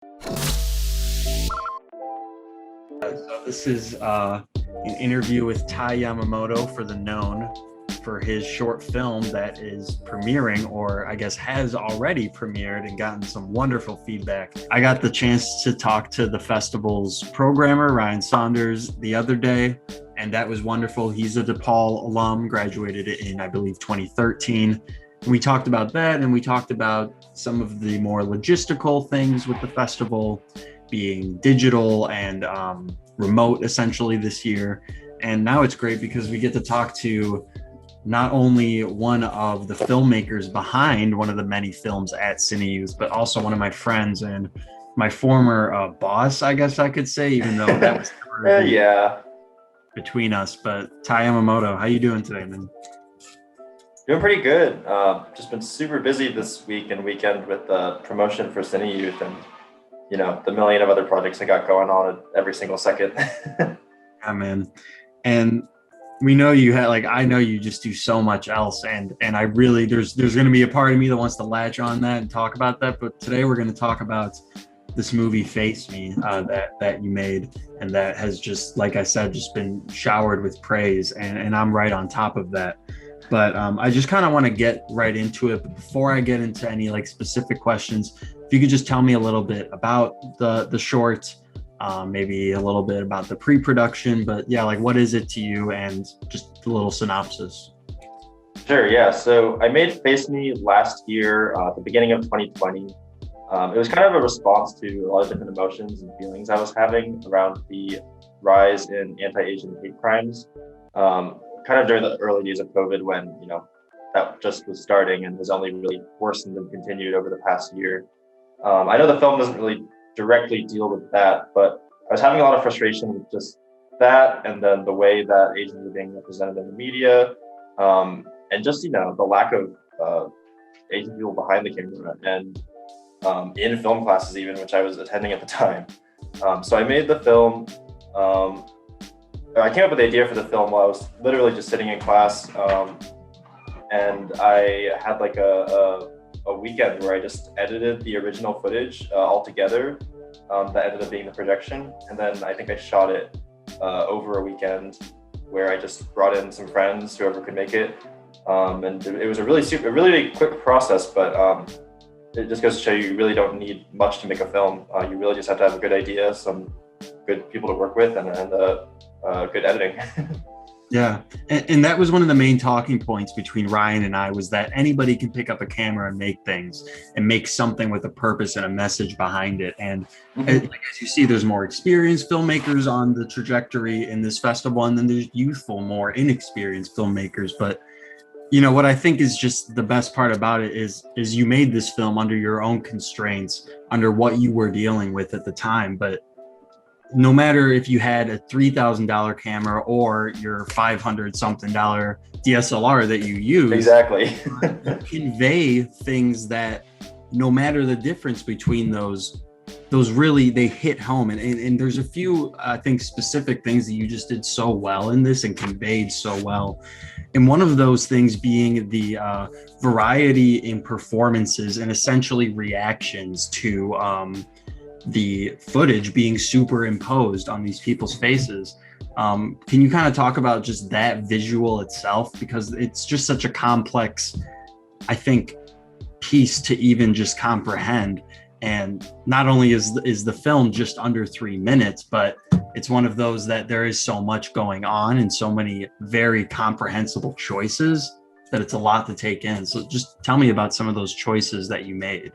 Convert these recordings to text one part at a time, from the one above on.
So this is an interview with Yamamoto for The Known for his short film that is premiering, or I guess has already premiered and gotten some wonderful feedback. I got the chance to talk to the festival's programmer, Ryan Saunders, the other day, and that was wonderful. He's a DePaul alum, graduated in, I believe, 2013. We talked about that, and we talked about some of the more logistical things with the festival being digital and remote essentially this year. And now it's great because we get to talk to not only one of the filmmakers behind one of the many films at CineYouth, but also one of my friends and my former boss, I guess I could say, even though that was between us. But Tai Yamamoto, how you doing today, man? Doing pretty good. Just been super busy this week and weekend with the promotion for CineYouth and, you know, the million of other projects I got going on at every single second. Yeah, man. And we know you had, like, I know you just do so much else. And I really, there's going to be a part of me that wants to latch on that and talk about that. But today we're going to talk about this movie, Face Me, that you made. And that has just, like I said, just been showered with praise. And I'm right on top of that. But I just kind of want to get right into it. But before I get into any like specific questions, if you could just tell me a little bit about the short, maybe a little bit about the pre-production, but yeah, like what is it to you, and just a little synopsis. Sure, yeah. So I made Face Me last year, at the beginning of 2020. It was kind of a response to a lot of different emotions and feelings I was having around the rise in anti-Asian hate crimes. Kind of during the early days of COVID when, you know, that just was starting and has only really worsened and continued over the past year. I know the film doesn't really directly deal with that, but I was having a lot of frustration with just that, and then the way that Asians are being represented in the media, and just, you know, the lack of Asian people behind the camera and in film classes even, which I was attending at the time. So I made the film. I came up with the idea for the film while I was literally just sitting in class, and I had like a weekend where I just edited the original footage all together. That ended up being the projection, and then I think I shot it over a weekend where I just brought in some friends, whoever could make it, and it was a really quick process, but it just goes to show you really don't need much to make a film. You really just have to have a good idea, some good people to work with, and good editing. Yeah, and that was one of the main talking points between Ryan and I, was that anybody can pick up a camera and make things and make something with a purpose and a message behind it. And as you see, there's more experienced filmmakers on the trajectory in this festival, and then there's youthful, more inexperienced filmmakers. But you know what I think is just the best part about it is you made this film under your own constraints, under what you were dealing with at the time. But no matter if you had a $3,000 camera or your $500 something DSLR that you use, exactly, you convey things that, no matter the difference between those really, they hit home. And there's a few, I think, specific things that you just did so well in this and conveyed so well. And one of those things being the variety in performances and essentially reactions to the footage being superimposed on these people's faces. Can you kind of talk about just that visual itself? Because it's just such a complex, I think, piece to even just comprehend. And not only is the film just under 3 minutes, but it's one of those that there is so much going on and so many very comprehensible choices that it's a lot to take in. So just tell me about some of those choices that you made.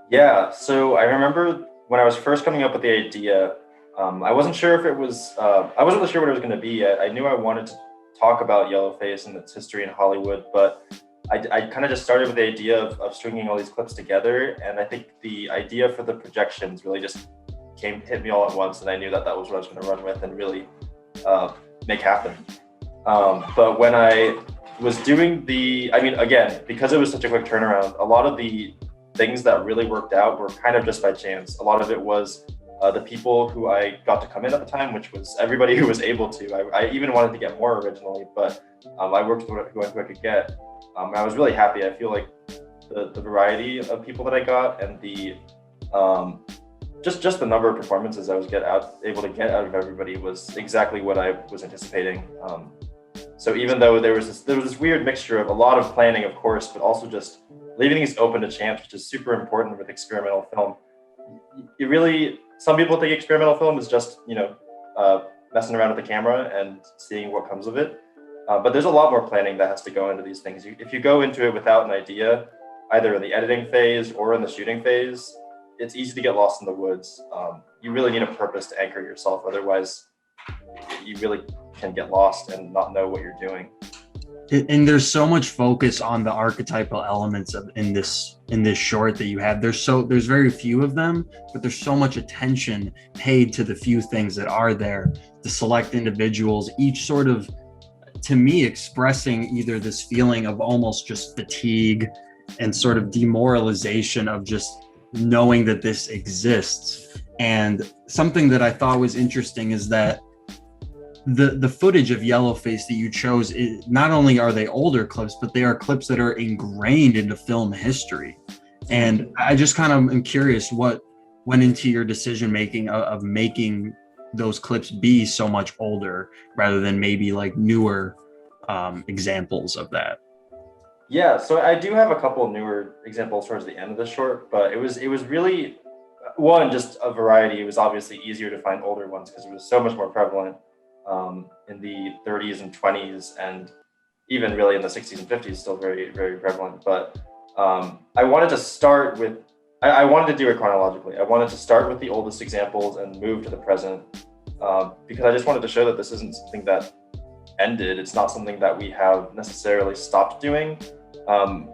Yeah, so I remember when I was first coming up with the idea, I wasn't sure if it was, I wasn't really sure what it was going to be yet. I knew I wanted to talk about yellowface and its history in Hollywood, but I kind of just started with the idea of stringing all these clips together. And I think the idea for the projections really just hit me all at once. And I knew that was what I was going to run with and really make happen. But when I was doing again, because it was such a quick turnaround, a lot of the things that really worked out were kind of just by chance. A lot of it was the people who I got to come in at the time, which was everybody who was able to. I even wanted to get more originally, but I worked with who I could get. I was really happy. I feel like the variety of people that I got and the Just the number of performances I was able to get out of everybody was exactly what I was anticipating. So even though there was this weird mixture of a lot of planning, of course, but also just leaving things open to chance, which is super important with experimental film. Some people think experimental film is just, messing around with the camera and seeing what comes of it. But there's a lot more planning that has to go into these things. If you go into it without an idea, either in the editing phase or in the shooting phase, it's easy to get lost in the woods. You really need a purpose to anchor yourself. Otherwise, you really can get lost and not know what you're doing. And there's so much focus on the archetypal elements in this short that you have. There's very few of them, but there's so much attention paid to the few things that are there. The select individuals, each sort of, to me, expressing either this feeling of almost just fatigue and sort of demoralization of just knowing that this exists. And something that I thought was interesting is that the footage of Yellowface that you chose, not only are they older clips, but they are clips that are ingrained into film history. And I just kind of am curious what went into your decision making of making those clips be so much older rather than maybe like newer examples of that. Yeah, so I do have a couple of newer examples towards the end of the short, but it was really one, just a variety. It was obviously easier to find older ones because it was so much more prevalent in the 30s and 20s, and even really in the 60s and 50s, still very, very prevalent. But I wanted to start with, I wanted to do it chronologically. I wanted to start with the oldest examples and move to the present because I just wanted to show that this isn't something that ended. It's not something that we have necessarily stopped doing.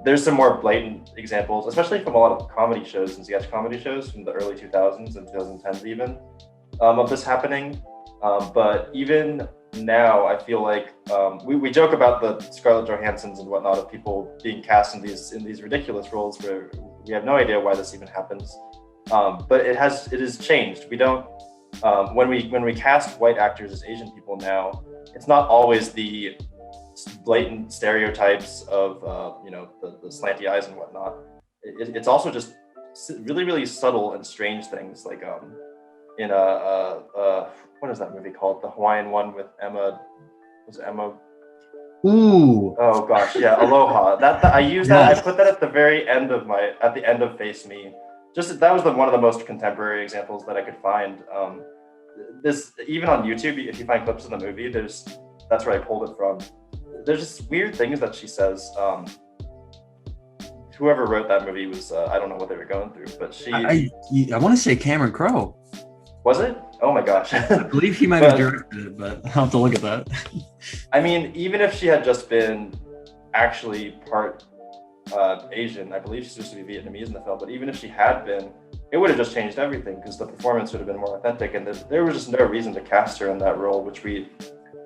There's some more blatant examples, especially from a lot of comedy shows and sketch comedy shows from the early 2000s and 2010s even, of this happening. But even now, I feel like we joke about the Scarlett Johanssons and whatnot of people being cast in these ridiculous roles where we have no idea why this even happens. But it has changed. We don't when we cast white actors as Asian people now, it's not always the blatant stereotypes of the slanty eyes and whatnot. It's also just really, really subtle and strange things, like in what is that movie called? The Hawaiian one with Emma. Was it Emma? Ooh. Oh gosh, yeah, Aloha. That I use that. I put that at the very end of Face Me. Just that was one of the most contemporary examples that I could find. This even on YouTube, if you find clips of the movie, that's where I pulled it from. There's just weird things that she says. Whoever wrote that movie was I don't know what they were going through, but I want to say Cameron Crowe. Was it? Oh my gosh. I believe he might have directed it, but I'll have to look at that. I mean, even if she had just been actually part Asian, I believe she's supposed to be Vietnamese in the film, but even if she had been, it would have just changed everything because the performance would have been more authentic, and there was just no reason to cast her in that role, which we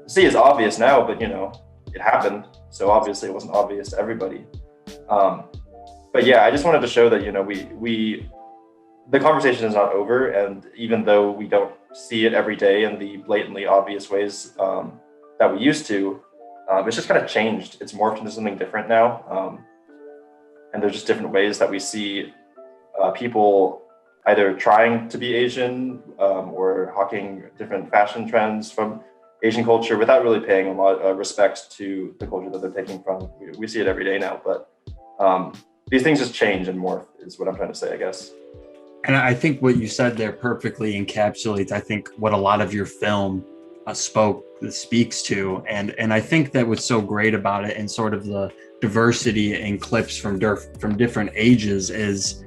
see is obvious now, but it happened, so obviously it wasn't obvious to everybody. But yeah, I just wanted to show that the conversation is not over, and even though we don't see it every day in the blatantly obvious ways that we used to, it's just kind of changed. It's morphed into something different now, and there's just different ways that we see people either trying to be Asian or hawking different fashion trends from Asian culture without really paying a lot of respect to the culture that they're taking from. We see it every day now, but these things just change and morph is what I'm trying to say, I guess. And I think what you said there perfectly encapsulates, I think, what a lot of your film speaks to. And I think that what's so great about it and sort of the diversity in clips from different ages is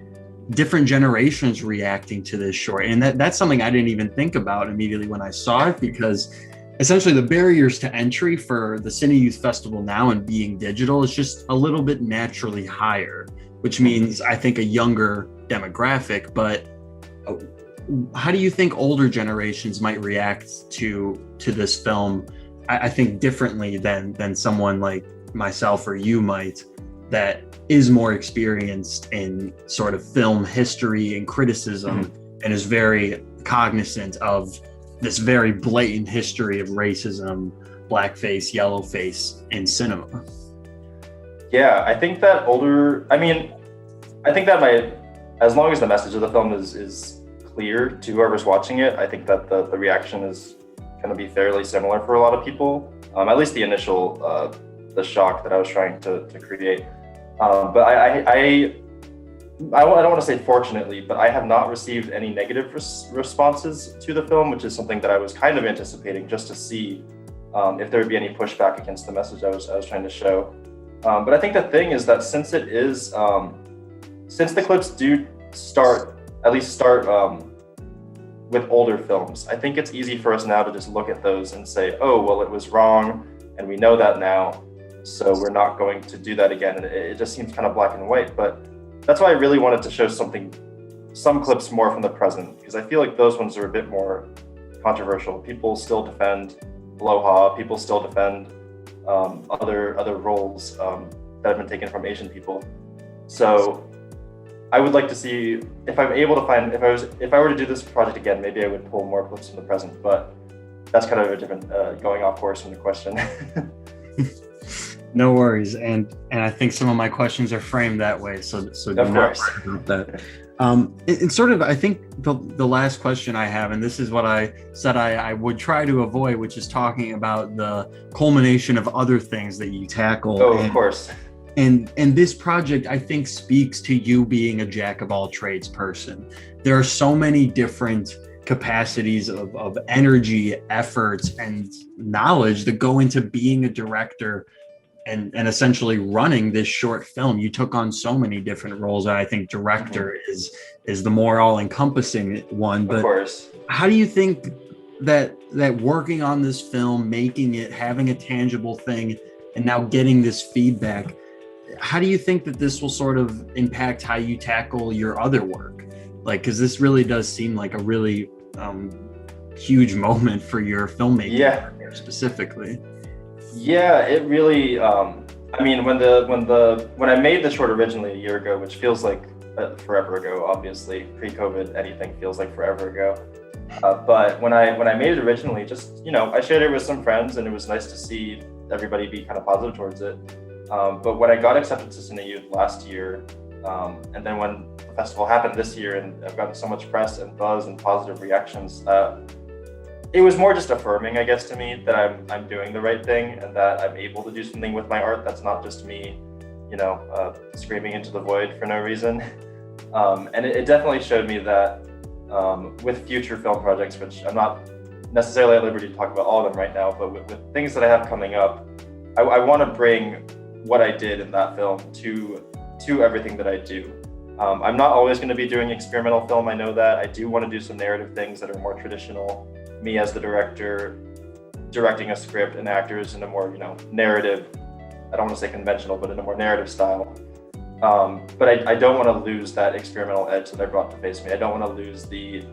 different generations reacting to this short. And that's something I didn't even think about immediately when I saw it, because essentially the barriers to entry for the CineYouth Festival now and being digital is just a little bit naturally higher, which means I think a younger demographic. But how do you think older generations might react to this film? I think differently than someone like myself or you might, that is more experienced in sort of film history and criticism and is very cognizant of this very blatant history of racism, blackface, yellowface in cinema. Yeah, I think that as long as the message of the film is clear to whoever's watching it, I think that the reaction is going to be fairly similar for a lot of people. At least the initial, the shock that I was trying to create. But I don't want to say fortunately, but I have not received any negative responses to the film, which is something that I was kind of anticipating, just to see if there would be any pushback against the message I was trying to show. But I think the thing is that since the clips do start with older films, I think it's easy for us now to just look at those and say, oh, well, it was wrong, and we know that now, so we're not going to do that again. And it just seems kind of black and white. But that's why I really wanted to show some clips more from the present, because I feel like those ones are a bit more controversial. People still defend Aloha, people still defend other roles that have been taken from Asian people. So I would like to see if I'm able to find, if I were to do this project again, maybe I would pull more clips from the present, but that's kind of a different, going off course from the question. No worries. And I think some of my questions are framed that way. So do not worry about that. And sort of, I think the last question I have, and this is what I said I would try to avoid, which is talking about the culmination of other things that you tackle. Oh, of course. And this project, I think, speaks to you being a jack of all trades person. There are so many different capacities of energy, efforts, and knowledge that go into being a director and essentially running this short film. You took on so many different roles. I think director is the more all-encompassing one. But of course. How do you think that working on this film, making it, having a tangible thing, and now getting this feedback, how do you think that this will sort of impact how you tackle your other work? Like, because this really does seem like a really huge moment for your filmmaking career specifically. Yeah, it really. I mean, when I made the short originally a year ago, which feels like forever ago, obviously pre-COVID, anything feels like forever ago. But when I made it originally, just I shared it with some friends, and it was nice to see everybody be kind of positive towards it. But when I got accepted to CineYouth last year, and then when the festival happened this year, and I've gotten so much press and buzz and positive reactions, it was more just affirming, I guess, to me that I'm doing the right thing and that I'm able to do something with my art that's not just me, screaming into the void for no reason. And it definitely showed me that with future film projects, which I'm not necessarily at liberty to talk about all of them right now, but with things that I have coming up, I want to bring what I did in that film to everything that I do. I'm not always going to be doing experimental film. I know that. I do want to do some narrative things that are more traditional. Me as the director, directing a script and actors in a more, narrative, I don't want to say conventional, but in a more narrative style. But I don't want to lose that experimental edge that I brought to Face Me. I don't want to lose the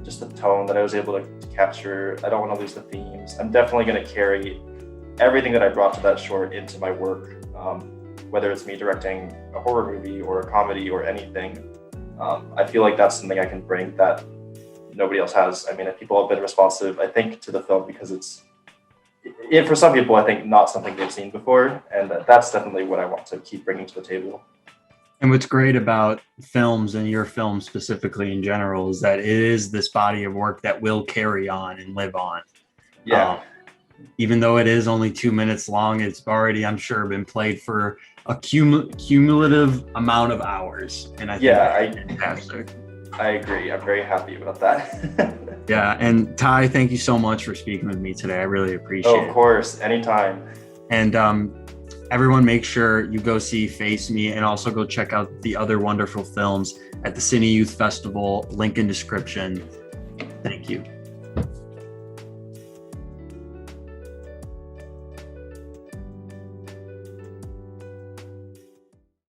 just the tone that I was able to capture. I don't want to lose the themes. I'm definitely going to carry everything that I brought to that short into my work, whether it's me directing a horror movie or a comedy or anything. I feel like that's something I can bring that nobody else has. I mean, people have been responsive, I think, to the film because it's, for some people, I think not something they've seen before. And that's definitely what I want to keep bringing to the table. And what's great about films, and your film specifically in general, is that it is this body of work that will carry on and live on. Yeah. Even though it is only 2 minutes long, it's already, I'm sure, been played for a cumulative amount of hours. And I think that's fantastic. I agree. I'm very happy about that. Yeah. And Ty, thank you so much for speaking with me today. I really appreciate it. Of course. Anytime. And everyone, make sure you go see Face Me, and also go check out the other wonderful films at the CineYouth Festival. Link in description. Thank you.